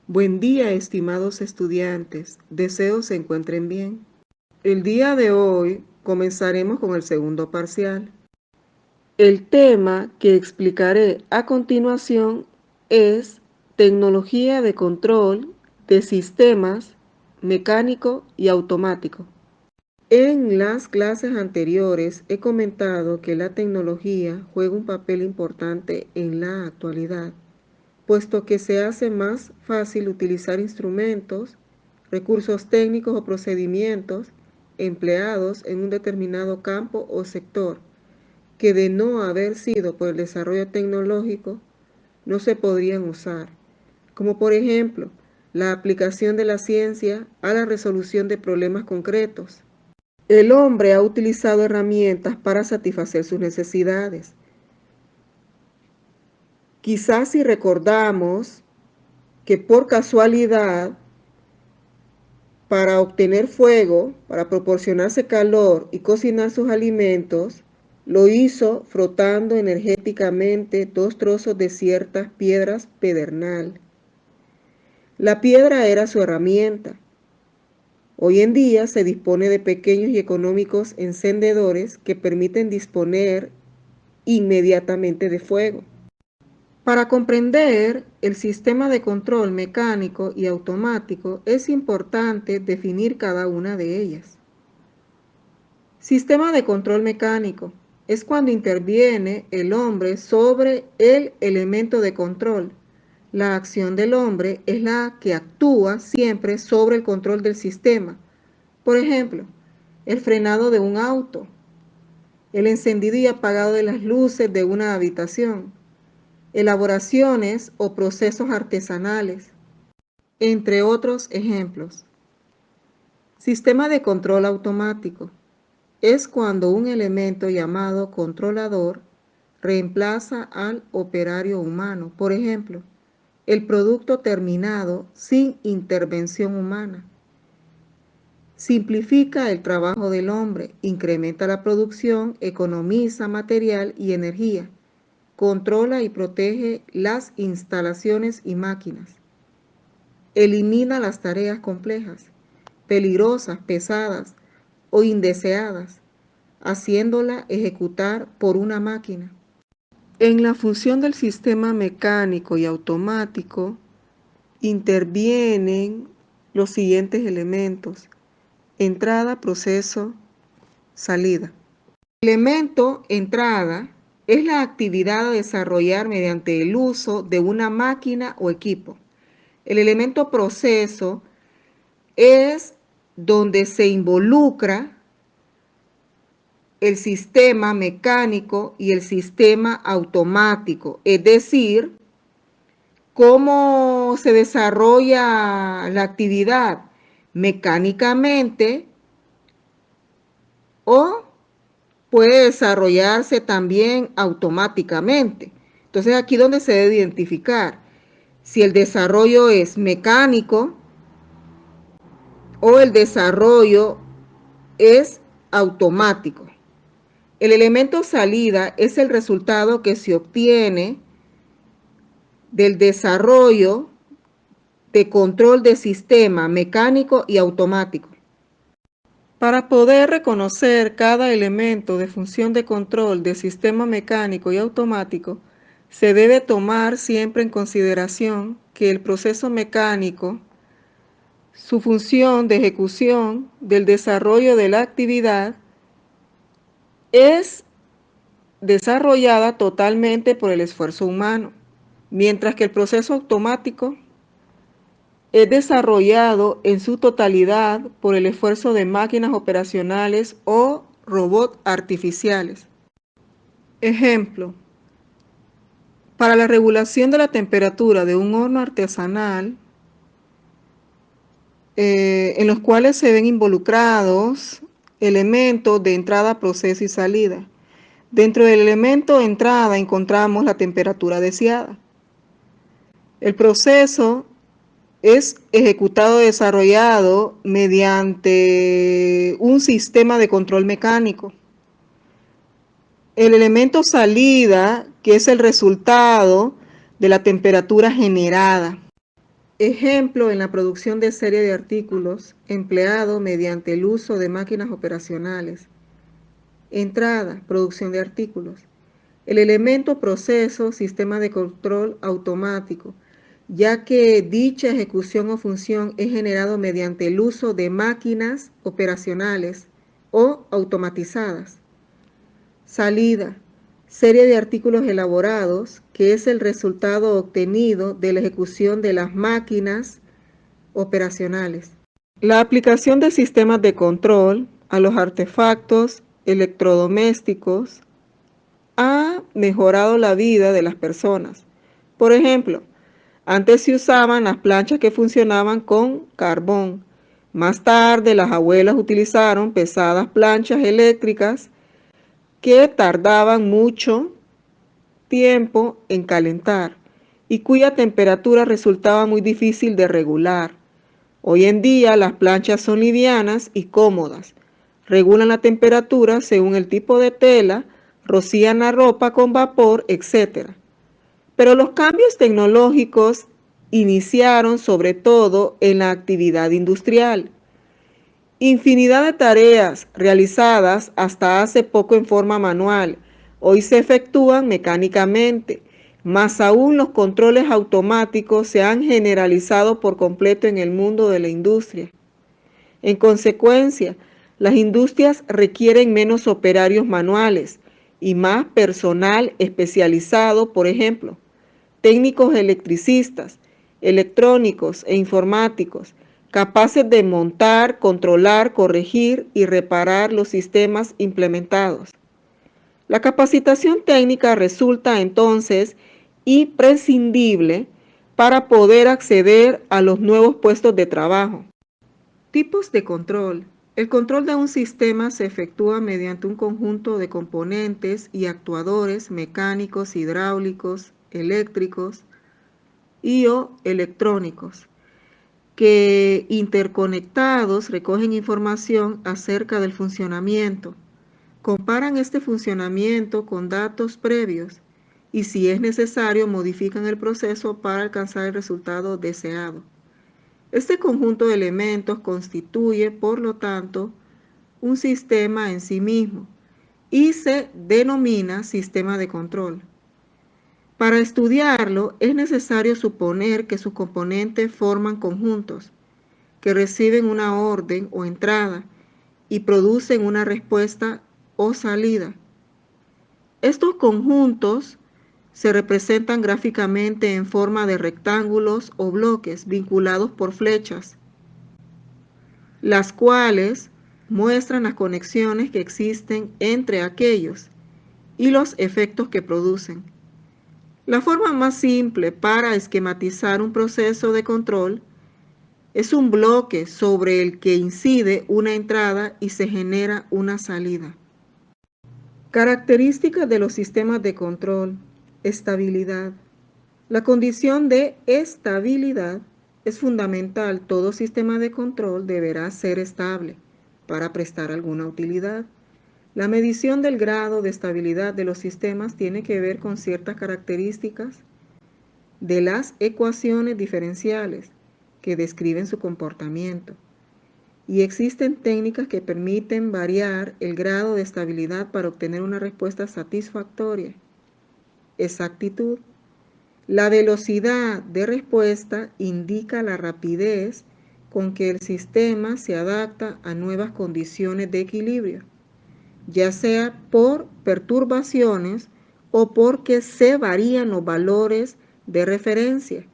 Buen día, estimados estudiantes. Deseo se encuentren bien. El día de hoy comenzaremos con el segundo parcial. El tema que explicaré a continuación es tecnología de control de sistemas mecánico y automático. En las clases anteriores he comentado que la tecnología juega un papel importante en la actualidad, puesto que se hace más fácil utilizar instrumentos, recursos técnicos o procedimientos empleados en un determinado campo o sector, que de no haber sido por el desarrollo tecnológico no se podrían usar, como por ejemplo la aplicación de la ciencia a la resolución de problemas concretos. El hombre ha utilizado herramientas para satisfacer sus necesidades. Quizás si recordamos que por casualidad, para obtener fuego, para proporcionarse calor y cocinar sus alimentos, lo hizo frotando energéticamente 2 trozos de ciertas piedras pedernal. La piedra era su herramienta. Hoy en día se dispone de pequeños y económicos encendedores que permiten disponer inmediatamente de fuego. Para comprender el sistema de control mecánico y automático es importante definir cada una de ellas. Sistema de control mecánico es cuando interviene el hombre sobre el elemento de control. La acción del hombre es la que actúa siempre sobre el control del sistema. Por ejemplo, el frenado de un auto, el encendido y apagado de las luces de una habitación, elaboraciones o procesos artesanales, entre otros ejemplos. Sistema de control automático es cuando un elemento llamado controlador reemplaza al operario humano, por ejemplo, el producto terminado sin intervención humana. Simplifica el trabajo del hombre, incrementa la producción, economiza material y energía, controla y protege las instalaciones y máquinas. Elimina las tareas complejas, peligrosas, pesadas o indeseadas, haciéndola ejecutar por una máquina. En la función del sistema mecánico y automático intervienen los siguientes elementos: entrada, proceso, salida. El elemento entrada es la actividad a desarrollar mediante el uso de una máquina o equipo. El elemento proceso es donde se involucra el sistema mecánico y el sistema automático, es decir, cómo se desarrolla la actividad mecánicamente o puede desarrollarse también automáticamente. Entonces aquí donde se debe identificar si el desarrollo es mecánico o el desarrollo es automático. El elemento salida es el resultado que se obtiene del desarrollo de control de sistema mecánico y automático. Para poder reconocer cada elemento de función de control de sistema mecánico y automático, se debe tomar siempre en consideración que el proceso mecánico, su función de ejecución del desarrollo de la actividad, es desarrollada totalmente por el esfuerzo humano, mientras que el proceso automático es desarrollado en su totalidad por el esfuerzo de máquinas operacionales o robots artificiales. Ejemplo, para la regulación de la temperatura de un horno artesanal, en los cuales se ven involucrados elementos de entrada, proceso y salida. Dentro del elemento de entrada encontramos la temperatura deseada. El proceso es ejecutado, desarrollado mediante un sistema de control mecánico. El elemento salida, que es el resultado de la temperatura generada. Ejemplo en la producción de serie de artículos empleado mediante el uso de máquinas operacionales. Entrada, producción de artículos. El elemento proceso, sistema de control automático, ya que dicha ejecución o función es generado mediante el uso de máquinas operacionales o automatizadas. Salida, serie de artículos elaborados, que es el resultado obtenido de la ejecución de las máquinas operacionales. La aplicación de sistemas de control a los artefactos electrodomésticos ha mejorado la vida de las personas. Por ejemplo, antes se usaban las planchas que funcionaban con carbón. Más tarde las abuelas utilizaron pesadas planchas eléctricas que tardaban mucho tiempo en calentar y cuya temperatura resultaba muy difícil de regular. Hoy en día las planchas son livianas y cómodas. Regulan la temperatura según el tipo de tela, rocían la ropa con vapor, etc. Pero los cambios tecnológicos iniciaron sobre todo en la actividad industrial. Infinidad de tareas realizadas hasta hace poco en forma manual, hoy se efectúan mecánicamente. Más aún, los controles automáticos se han generalizado por completo en el mundo de la industria. En consecuencia, las industrias requieren menos operarios manuales y más personal especializado, por ejemplo, técnicos electricistas, electrónicos e informáticos, capaces de montar, controlar, corregir y reparar los sistemas implementados. La capacitación técnica resulta entonces imprescindible para poder acceder a los nuevos puestos de trabajo. Tipos de control. El control de un sistema se efectúa mediante un conjunto de componentes y actuadores mecánicos, hidráulicos, eléctricos y o electrónicos, que interconectados recogen información acerca del funcionamiento, comparan este funcionamiento con datos previos y, si es necesario, modifican el proceso para alcanzar el resultado deseado. Este conjunto de elementos constituye, por lo tanto, un sistema en sí mismo y se denomina sistema de control. Para estudiarlo es necesario suponer que sus componentes forman conjuntos que reciben una orden o entrada y producen una respuesta o salida. Estos conjuntos se representan gráficamente en forma de rectángulos o bloques vinculados por flechas, las cuales muestran las conexiones que existen entre aquellos y los efectos que producen. La forma más simple para esquematizar un proceso de control es un bloque sobre el que incide una entrada y se genera una salida. Características de los sistemas de control. Estabilidad. La condición de estabilidad es fundamental. Todo sistema de control deberá ser estable para prestar alguna utilidad. La medición del grado de estabilidad de los sistemas tiene que ver con ciertas características de las ecuaciones diferenciales que describen su comportamiento. Y existen técnicas que permiten variar el grado de estabilidad para obtener una respuesta satisfactoria. Exactitud. La velocidad de respuesta indica la rapidez con que el sistema se adapta a nuevas condiciones de equilibrio, ya sea por perturbaciones o porque se varían los valores de referencia.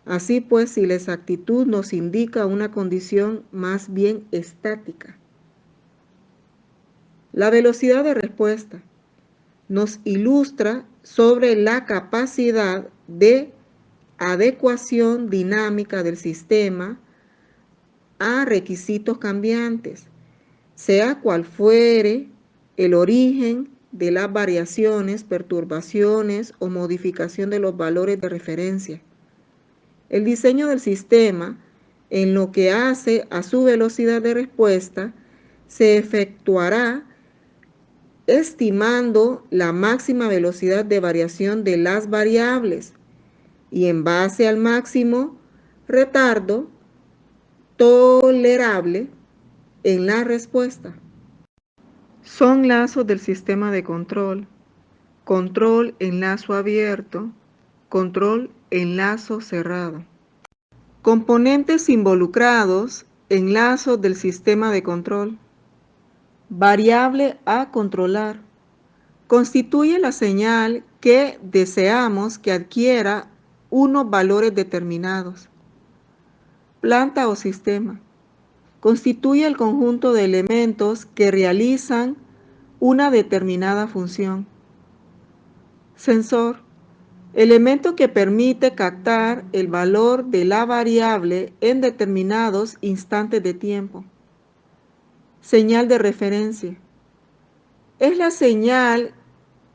Así pues, si la exactitud nos indica una condición más bien estática. La velocidad de respuesta nos ilustra sobre la capacidad de adecuación dinámica del sistema a requisitos cambiantes, sea cual fuere el origen de las variaciones, perturbaciones o modificación de los valores de referencia. El diseño del sistema, en lo que hace a su velocidad de respuesta, se efectuará estimando la máxima velocidad de variación de las variables y, en base al máximo retardo tolerable en la respuesta. Son lazos del sistema de control. Control en lazo abierto, control en lazo cerrado. Componentes involucrados en lazos del sistema de control. Variable a controlar. Constituye la señal que deseamos que adquiera unos valores determinados. Planta o sistema. Constituye el conjunto de elementos que realizan una determinada función. Sensor. Elemento que permite captar el valor de la variable en determinados instantes de tiempo. Señal de referencia. Es la señal,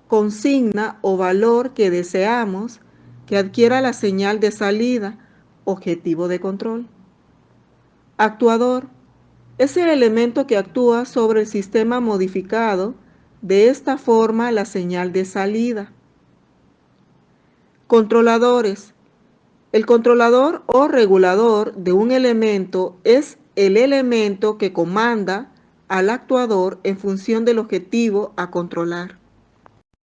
consigna o valor que deseamos que adquiera la señal de salida, objetivo de control. Actuador. Es el elemento que actúa sobre el sistema modificado, de esta forma la señal de salida. Controladores. El controlador o regulador de un elemento es el elemento que comanda al actuador en función del objetivo a controlar.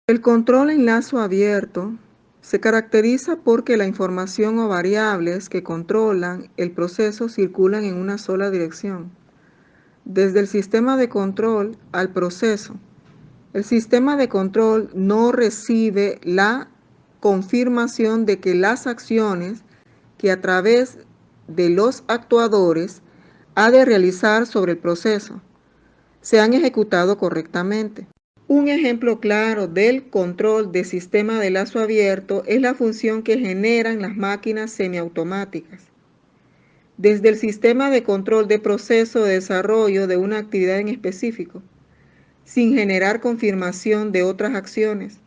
El control en lazo abierto se caracteriza porque la información o variables que controlan el proceso circulan en una sola dirección, desde el sistema de control al proceso. El sistema de control no recibe la confirmación de que las acciones que a través de los actuadores ha de realizar sobre el proceso se han ejecutado correctamente. Un ejemplo claro del control de sistema de lazo abierto es la función que generan las máquinas semiautomáticas. Desde el sistema de control de proceso de desarrollo de una actividad en específico, sin generar confirmación de otras acciones,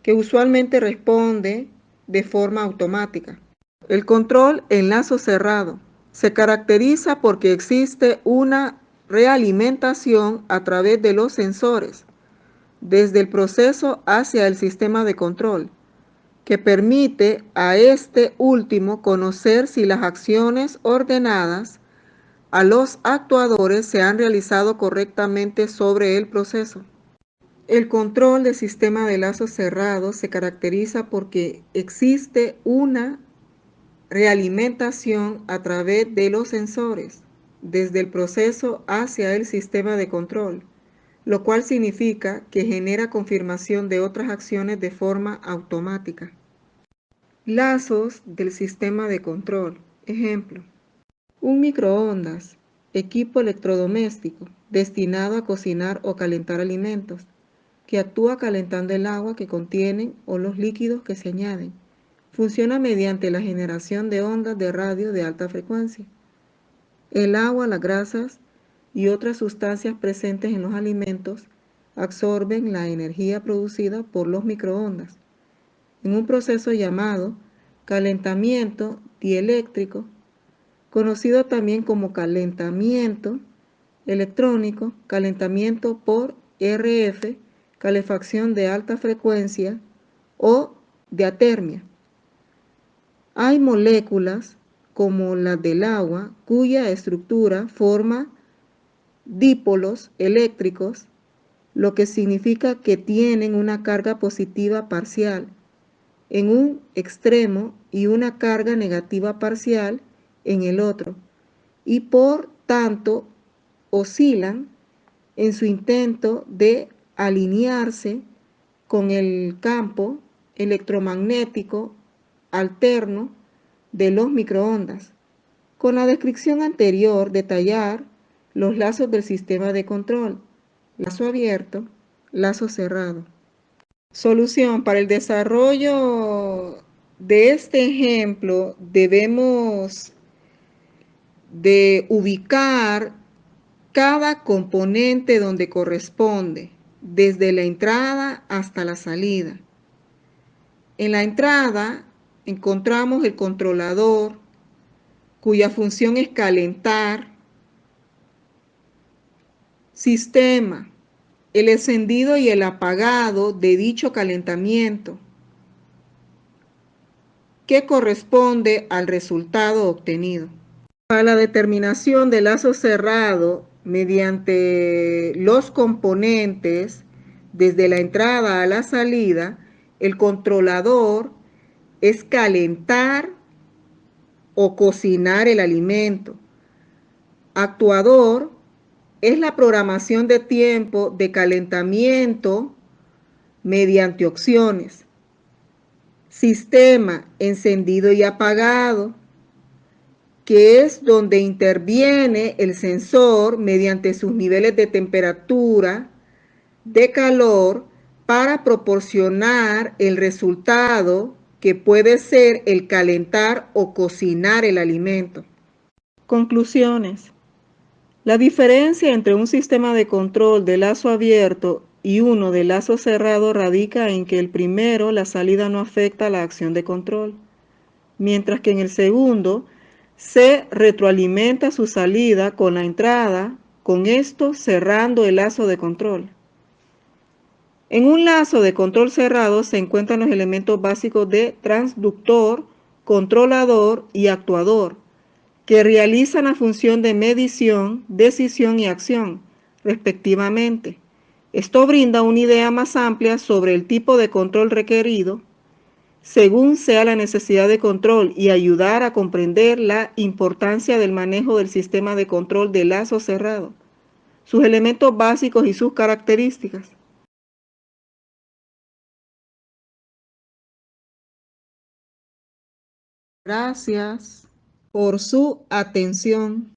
que usualmente responde de forma automática. El control en lazo cerrado se caracteriza porque existe una realimentación a través de los sensores, desde el proceso hacia el sistema de control, que permite a este último conocer si las acciones ordenadas a los actuadores se han realizado correctamente sobre el proceso. El control del sistema de lazo cerrado se caracteriza porque existe una realimentación a través de los sensores, desde el proceso hacia el sistema de control, lo cual significa que genera confirmación de otras acciones de forma automática. Lazos del sistema de control. Ejemplo: un microondas, equipo electrodoméstico destinado a cocinar o calentar alimentos, que actúa calentando el agua que contienen o los líquidos que se añaden. Funciona mediante la generación de ondas de radio de alta frecuencia. El agua, las grasas y otras sustancias presentes en los alimentos absorben la energía producida por los microondas en un proceso llamado calentamiento dieléctrico, conocido también como calentamiento electrónico, calentamiento por RF, calefacción de alta frecuencia o diatermia. Hay moléculas, como las del agua, cuya estructura forma dipolos eléctricos, lo que significa que tienen una carga positiva parcial en un extremo y una carga negativa parcial en el otro, y por tanto oscilan en su intento de alinearse con el campo electromagnético alterno de los microondas. Con la descripción anterior, detallar los lazos del sistema de control: lazo abierto, lazo cerrado. Solución: para el desarrollo de este ejemplo debemos de ubicar cada componente donde corresponde, desde la entrada hasta la salida. En la entrada encontramos el controlador, cuya función es calentar. Sistema: el encendido y el apagado de dicho calentamiento. que corresponde al resultado obtenido. Para la determinación del lazo cerrado mediante los componentes desde la entrada a la salida, el controlador es calentar o cocinar el alimento. Actuador es la programación de tiempo de calentamiento mediante opciones. Sistema encendido y apagado, que es donde interviene el sensor mediante sus niveles de temperatura, de calor, para proporcionar el resultado que puede ser el calentar o cocinar el alimento. Conclusiones. La diferencia entre un sistema de control de lazo abierto y uno de lazo cerrado radica en que el primero, la salida no afecta a la acción de control, mientras que en el segundo se retroalimenta su salida con la entrada, con esto cerrando el lazo de control. En un lazo de control cerrado se encuentran los elementos básicos de transductor, controlador y actuador, que realizan la función de medición, decisión y acción, respectivamente. Esto brinda una idea más amplia sobre el tipo de control requerido, según sea la necesidad de control, y ayudar a comprender la importancia del manejo del sistema de control de lazo cerrado, sus elementos básicos y sus características. Gracias por su atención.